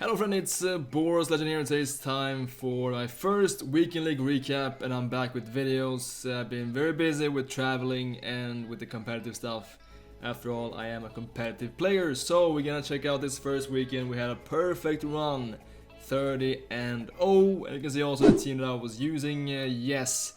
Hello friend, it's BorasLegend here, and today's time for my first Weekend League recap, and I'm back with videos. I've been very busy with traveling and with the competitive stuff. After all, I am a competitive player, so we're gonna check out this first weekend. We had a perfect run, 30-0, and you can see also the team that I was using. Yes,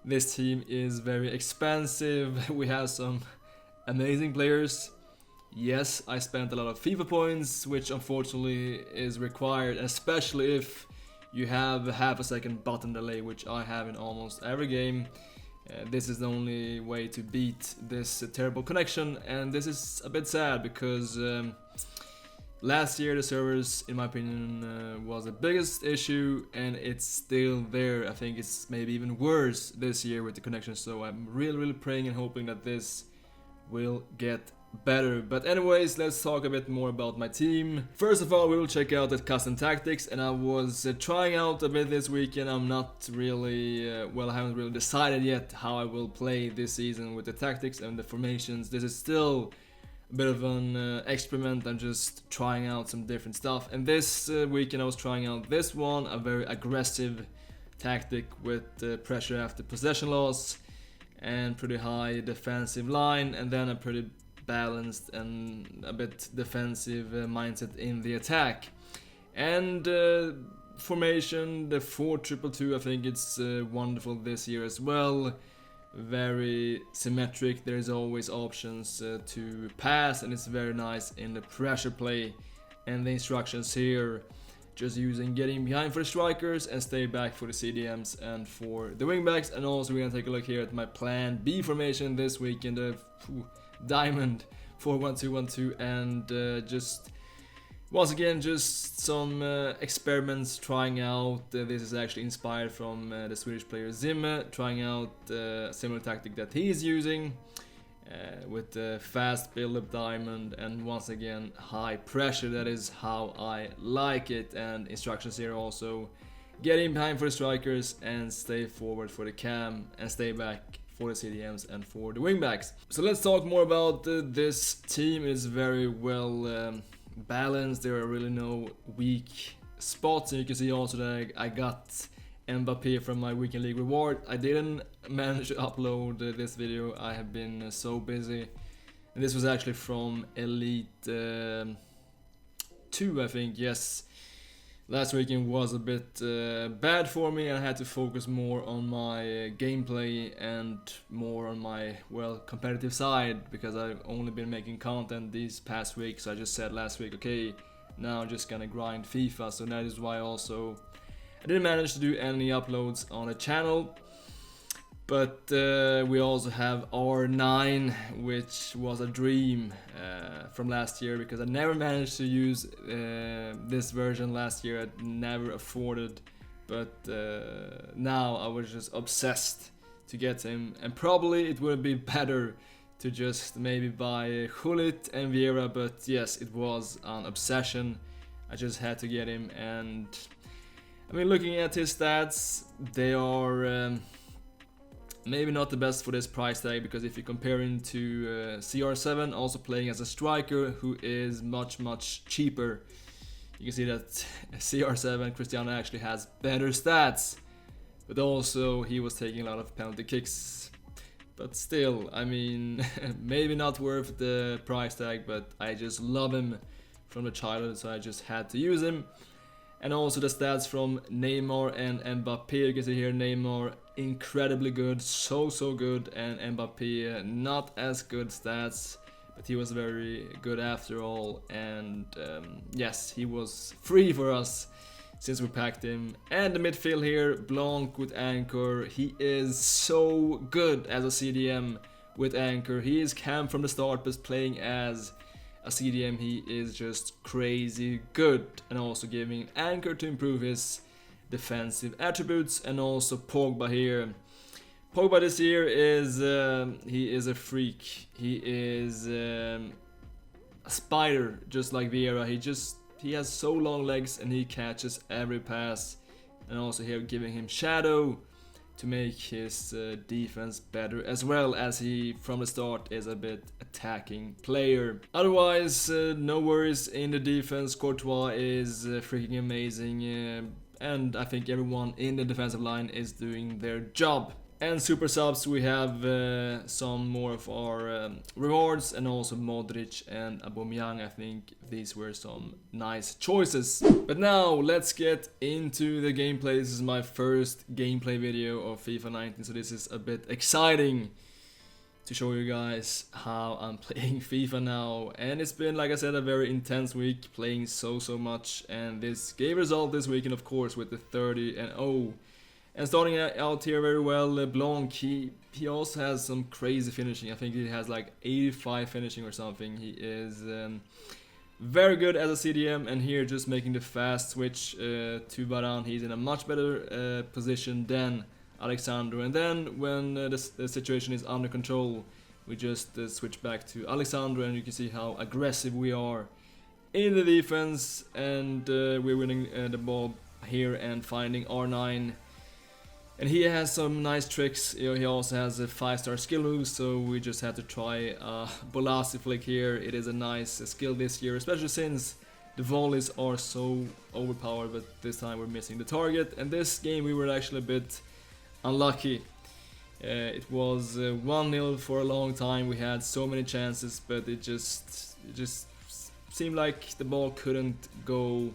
this team is very expensive. We have some amazing players. Yes, I spent a lot of FIFA points, which unfortunately is required, especially if you have a half a second button delay, which I have in almost every game. This is the only way to beat this terrible connection, and this is a bit sad because last year the servers, in my opinion, was the biggest issue, and it's still there. I think it's maybe even worse this year with the connection, so I'm really praying and hoping that this will get better. But anyways, let's talk a bit more about my team. First of all, we will check out the custom tactics, and I was trying out a bit this weekend. I'm not really, I haven't really decided yet how I will play this season with the tactics and the formations. This is still a bit of an experiment. I'm just trying out some different stuff, and this weekend I was trying out this one, a very aggressive tactic with pressure after possession loss and pretty high defensive line, and then a pretty balanced and a bit defensive mindset in the attack. And formation, the 4-2-2, I think it's wonderful this year as well. Very symmetric, there's always options to pass, and it's very nice in the pressure play. And the instructions here, just using getting behind for the strikers and stay back for the CDMs and for the wingbacks. And also we're gonna take a look here at my plan B formation this week in the diamond 4-1-2-1-2, and just once again just some experiments trying out. This is actually inspired from the Swedish player Zimmer, trying out a similar tactic that he is using with the fast build-up diamond, and once again high pressure. That is how I like it. And instructions here also: get in behind for the strikers and stay forward for the cam, and stay back for the CDMs and for the wingbacks. So let's talk more about this team. It is very well balanced. There are really no weak spots, and you can see also that I got Mbappé from my Weekend League reward. I didn't manage to upload this video, I have been so busy. And this was actually from Elite 2, I think, yes. Last weekend was a bit bad for me, and I had to focus more on my gameplay and more on my, competitive side, because I've only been making content these past weeks. So I just said last week, okay, now I'm just gonna grind FIFA. So that is why also I didn't manage to do any uploads on the channel. But we also have R9, which was a dream from last year, because I never managed to use this version last year. I never afforded, but now I was just obsessed to get him. And probably it would be better to just maybe buy Gullit and Vieira, but yes, it was an obsession. I just had to get him. And I mean, looking at his stats, they are maybe not the best for this price tag, because if you compare him to CR7, also playing as a striker, who is much cheaper, you can see that CR7 Cristiano actually has better stats, but also he was taking a lot of penalty kicks. But still, I mean, maybe not worth the price tag, but I just love him from the childhood, so I just had to use him. And also the stats from Neymar and Mbappé. You can see here Neymar incredibly good, so good, and Mbappé not as good stats, but he was very good after all. And yes, he was free for us since we packed him. And the midfield here, Blanc with anchor. He is so good as a CDM with anchor. He is cam from the start, but playing as a CDM, he is just crazy good, and also giving anchor to improve his defensive attributes. And also Pogba here. Pogba this year is he is a freak. He is a spider, just like Vieira. He has so long legs, and he catches every pass. And also here giving him shadow to make his defense better, as well as he from the start is a bit attacking player. Otherwise, no worries in the defense. Courtois is freaking amazing, and I think everyone in the defensive line is doing their job. And super subs, we have some more of our rewards, and also Modric and Aubameyang. I think these were some nice choices. But now let's get into the gameplay. This is my first gameplay video of FIFA 19, so this is a bit exciting to show you guys how I'm playing FIFA now. And it's been, like I said, a very intense week, playing so much, and this gave result this weekend, of course, with the 30-0. And starting out here very well, Blanc, he also has some crazy finishing. I think he has like 85 finishing or something. He is very good as a CDM, and here just making the fast switch to Varane. He's in a much better position than Alexandro. And then when the situation is under control, we just switch back to Alexandro, and you can see how aggressive we are in the defense. And we're winning the ball here and finding R9. And he has some nice tricks. You know, he also has a 5-star skill move, so we just had to try Bolasi flick here. It is a nice skill this year, especially since the volleys are so overpowered, but this time we're missing the target. And this game we were actually a bit unlucky. It was 1-0 for a long time. We had so many chances, but it just seemed like the ball couldn't go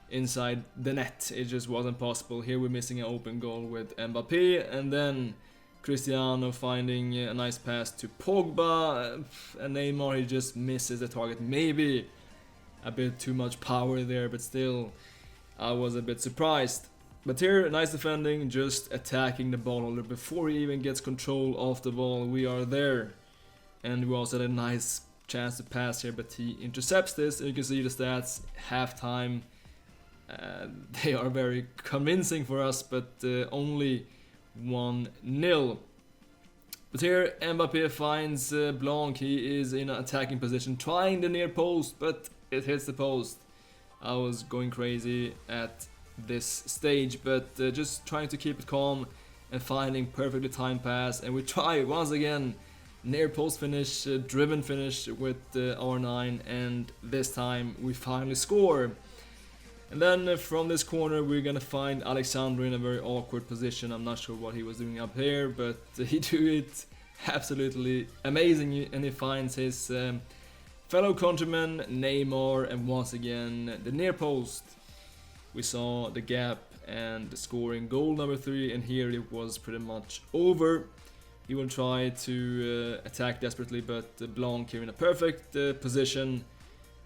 inside the net. It just wasn't possible. Here we're missing an open goal with Mbappé, and then Cristiano finding a nice pass to Pogba, and Neymar, he just misses the target. Maybe a bit too much power there, but still I was a bit surprised. But here, nice defending, just attacking the ball holder before he even gets control of the ball. We are there, and we also had a nice chance to pass here, but he intercepts this, and you can see the stats halftime. They are very convincing for us, but only 1-0. But here Mbappé finds Blanc. He is in an attacking position, trying the near post, but it hits the post. I was going crazy at this stage, but just trying to keep it calm and finding perfectly timed pass. And we try once again, near post finish, driven finish with R9, and this time we finally score. And then from this corner we're gonna find Alexandro in a very awkward position. I'm not sure what he was doing up here, but he do it absolutely amazing, and he finds his fellow countryman Neymar, and once again the near post. We saw the gap and scoring goal number 3, and here it was pretty much over. He will try to attack desperately, but Blanc here in a perfect position.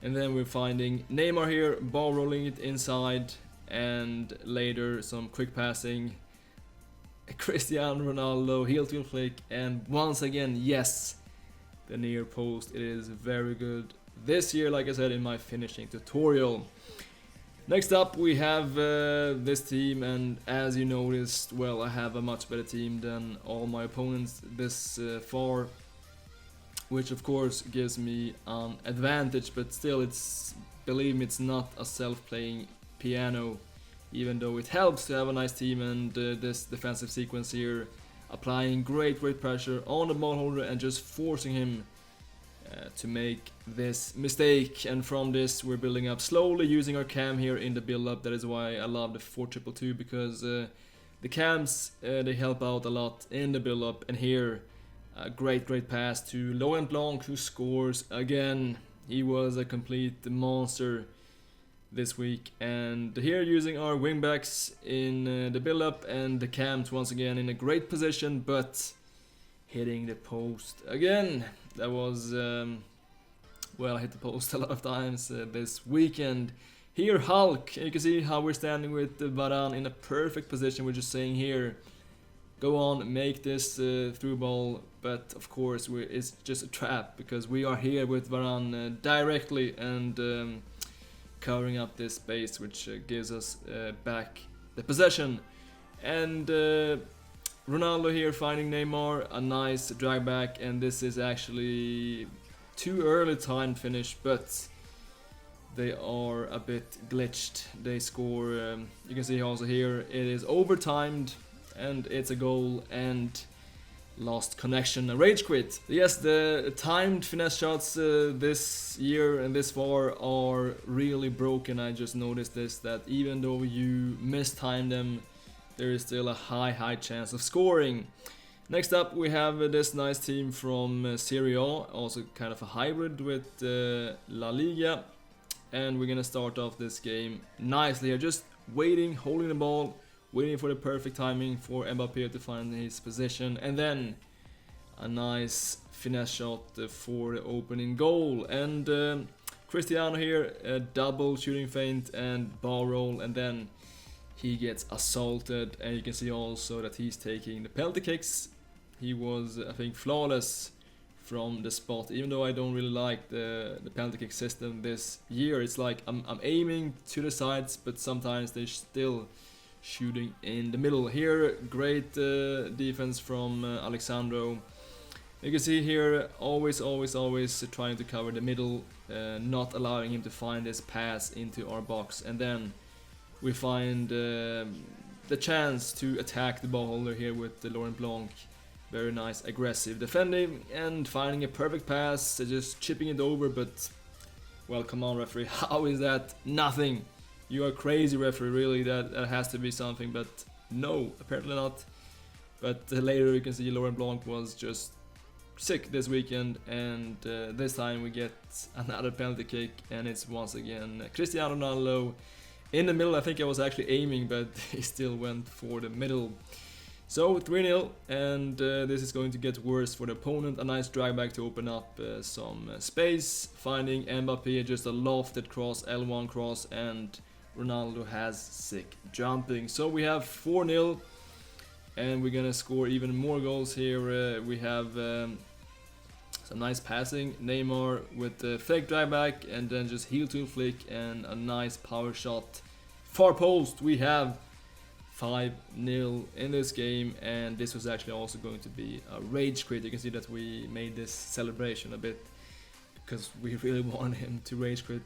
And then we're finding Neymar here, ball rolling it inside, and later some quick passing. Cristiano Ronaldo, heel to flick, and once again, yes, the near post. It is very good this year, like I said in my finishing tutorial. Next up we have this team, and as you noticed, well, I have a much better team than all my opponents this far, which of course gives me an advantage, but still, believe me, it's not a self-playing piano, even though it helps to have a nice team. And this defensive sequence here, applying great pressure on the ball holder and just forcing him to make this mistake. And from this we're building up slowly, using our cam here in the build-up. That is why I love the 4-2-2, because the cams, they help out a lot in the build-up. And here, a great pass to Laurent Blanc, who scores again. He was a complete monster this week. And here using our wingbacks in the build-up, and the cams once again in a great position, but hitting the post again. That was, well, I hit the post a lot of times this weekend. Here Hulk, you can see how we're standing with Varane in a perfect position. We're just saying here, go on, make this through ball, but of course it's just a trap, because we are here with Varane directly and covering up this space, which gives us back the possession. And Ronaldo here finding Neymar, a nice drag back, and this is actually too early time finish, but they are a bit glitched. They score, you can see also here, it is overtimed. and it's a goal and lost connection, a rage quit. Yes, the timed finesse shots this year and this far are really broken. I just noticed this, that even though you mistime them, there is still a high chance of scoring. Next up we have this nice team from Serie A, also kind of a hybrid with La Liga. And we're gonna start off this game nicely here, just waiting, holding the ball, waiting for the perfect timing for Mbappé to find his position, and then a nice finesse shot for the opening goal. And Cristiano here, a double shooting feint and bar roll, and then he gets assaulted, and you can see also that he's taking the penalty kicks. He was, I think, flawless from the spot, even though I don't really like the penalty kick system this year. It's like I'm aiming to the sides, but sometimes they're still shooting in the middle. Here, great defense from Alexandro. You can see here, always trying to cover the middle, not allowing him to find his pass into our box. And then we find the chance to attack the ball holder here with Laurent Blanc. Very nice aggressive defending and finding a perfect pass, just chipping it over, but well, come on referee, how is that nothing? You are crazy referee, really, that has to be something, but no, apparently not. But later you can see Laurent Blanc was just sick this weekend, and this time we get another penalty kick, and it's once again Cristiano Ronaldo in the middle. I think I was actually aiming, but he still went for the middle. So 3-0, and this is going to get worse for the opponent. A nice drag back to open up some space, finding Mbappé, just a lofted cross, L1 cross, and Ronaldo has sick jumping. So we have 4-0, and we're gonna score even more goals here. We have some nice passing, Neymar with the fake drag back, and then just heel to flick and a nice power shot. Far post, we have 5-0 in this game, and this was actually also going to be a rage quit. You can see that we made this celebration a bit because we really wanted him to rage quit,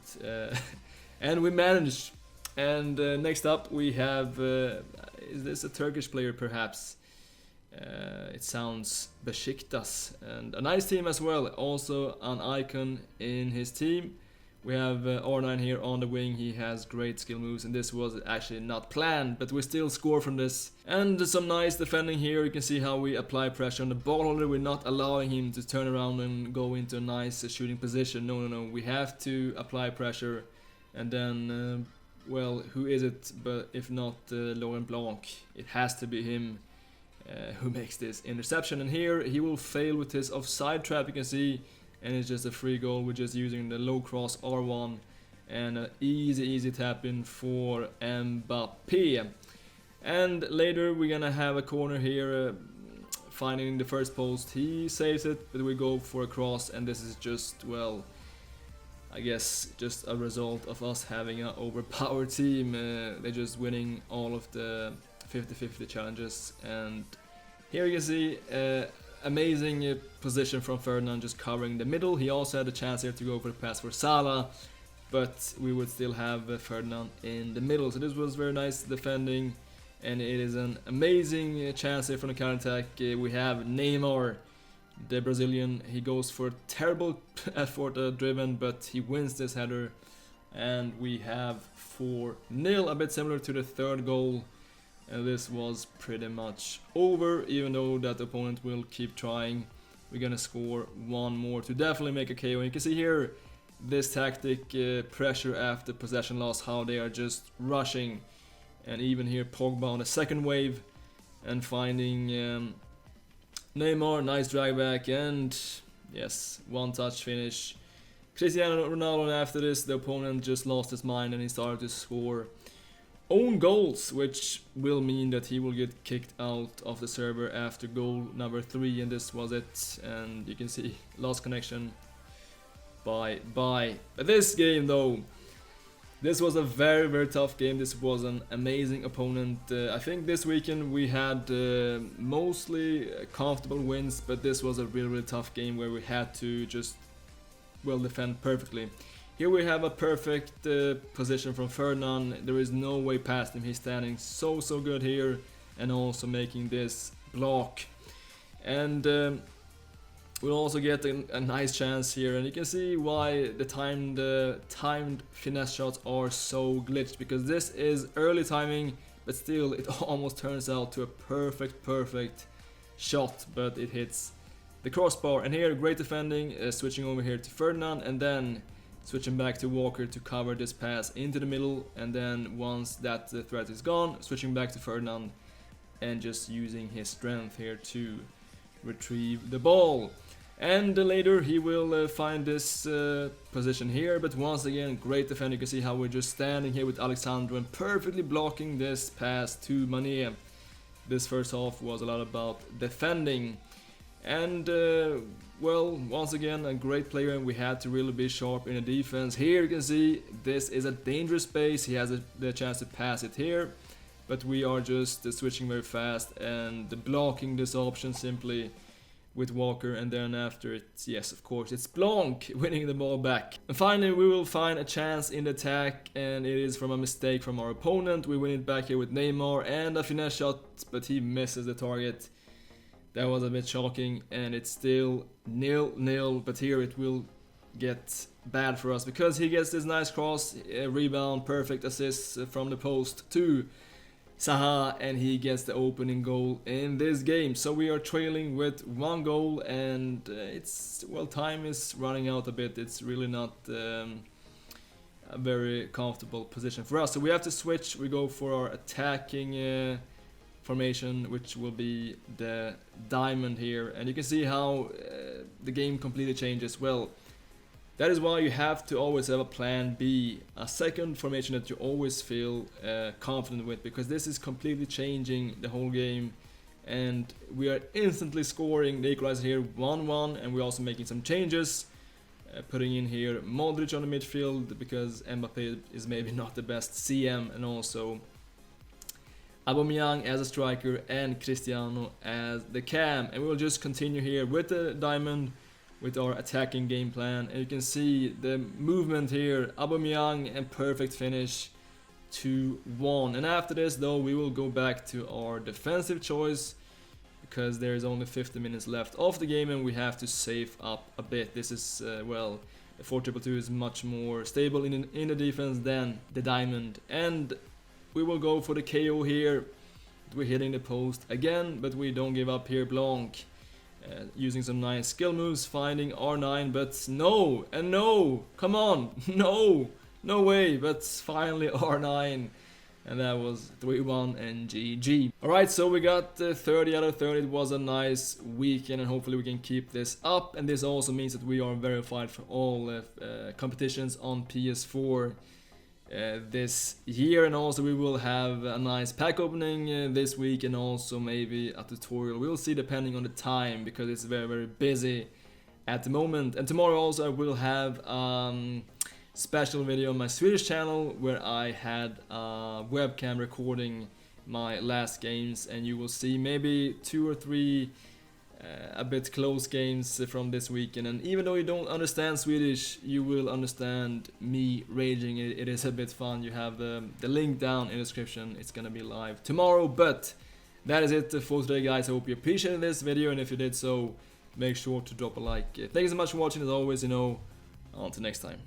and we managed. And next up we have, is this a Turkish player perhaps? It sounds Besiktas, and a nice team as well, also an icon in his team. We have R9 here on the wing. He has great skill moves, and this was actually not planned, but we still score from this. And some nice defending here. You can see how we apply pressure on the ball holder. We're not allowing him to turn around and go into a nice shooting position. No. We have to apply pressure, and then, well, who is it but if not Laurent Blanc? It has to be him who makes this interception. And here he will fail with his offside trap, you can see. And it's just a free goal. We're just using the low cross R1 and an easy tap in for Mbappé. And later we're gonna have a corner here, finding the first post. He saves it, but we go for a cross, and this is just, well, I guess just a result of us having an overpowered team. They're just winning all of the 50-50 challenges, and here you can see amazing position from Ferdinand, just covering the middle. He also had a chance here to go for the pass for Salah, but we would still have Ferdinand in the middle. So this was very nice defending, and it is an amazing chance here from the counter-attack. We have Neymar, the Brazilian. He goes for a terrible effort driven, but he wins this header, and we have 4-0, a bit similar to the third goal. And this was pretty much over, even though that opponent will keep trying. We're gonna score one more to definitely make a KO. And you can see here this tactic, pressure after possession loss, how they are just rushing. And even here Pogba on the second wave and finding Neymar, nice drag back, and yes, one touch finish. Cristiano Ronaldo, and after this the opponent just lost his mind and he started to score own goals, which will mean that he will get kicked out of the server after goal number 3, and this was it. And you can see lost connection, bye. But this game though, this was a very tough game. This was an amazing opponent. I think this weekend we had mostly comfortable wins, but this was a really tough game where we had to just, well, defend perfectly. Here we have a perfect position from Ferdinand. There is no way past him. He's standing so good here. and also making this block. And we'll also get a nice chance here, and you can see why the timed finesse shots are so glitched, because this is early timing, but still it almost turns out to a perfect shot, but it hits the crossbar. And here great defending, switching over here to Ferdinand, and then switching back to Walker to cover this pass into the middle, and then once that threat is gone, switching back to Ferdinand and just using his strength here to retrieve the ball. And later he will find this position here, but once again great defending. You can see how we're just standing here with Alexandro and perfectly blocking this pass to Mané. This first half was a lot about defending, and well, once again a great player, and we had to really be sharp in the defense. Here you can see this is a dangerous space, he has the chance to pass it here, but we are just switching very fast and blocking this option simply with Walker, and then after it's, yes, of course, it's Blanc winning the ball back. And finally we will find a chance in the attack, and it is from a mistake from our opponent. We win it back here with Neymar and a finesse shot, but he misses the target. That was a bit shocking, and it's still 0-0, but here it will get bad for us because he gets this nice cross, rebound, perfect assist from the post to Zaha, and he gets the opening goal in this game. So we are trailing with 1 goal, and it's, well, time is running out a bit. It's really not a very comfortable position for us, so we have to switch. We go for our attacking formation, which will be the diamond here, and you can see how the game completely changes. Well, that is why you have to always have a plan B, a second formation that you always feel confident with, because this is completely changing the whole game, and we are instantly scoring the equalizer here, 1-1, and we're also making some changes, putting in here Modric on the midfield because Mbappe is maybe not the best CM, and also Aubameyang as a striker and Cristiano as the cam. And we will just continue here with the diamond with our attacking game plan, and you can see the movement here, Aubameyang, and perfect finish, 2-1. And after this though, we will go back to our defensive choice because there is only 50 minutes left of the game and we have to save up a bit. This is well, the 4-2-2 is much more stable in the defense than the diamond, and we will go for the KO here. We're hitting the post again, but we don't give up here. Blanc using some nice skill moves, finding R9, but no, and no, come on, no way, but finally R9, and that was 3-1 and GG. Alright, so we got 30 out of 30, it was a nice weekend, and hopefully we can keep this up, and this also means that we are verified for all competitions on PS4 this year, and also we will have a nice pack opening this week, and also maybe a tutorial. We'll see depending on the time because it's very busy at the moment. And tomorrow also I will have special video on my Swedish channel where I had a webcam recording my last games, and you will see maybe 2 or 3 a bit close games from this weekend. And even though you don't understand Swedish, you will understand me raging. It is a bit fun. You have the link down in the description. It's gonna be live tomorrow. But that is it for today, guys. I hope you appreciated this video, and if you did so, make sure to drop a like. Thank you so much for watching. As always, until next time.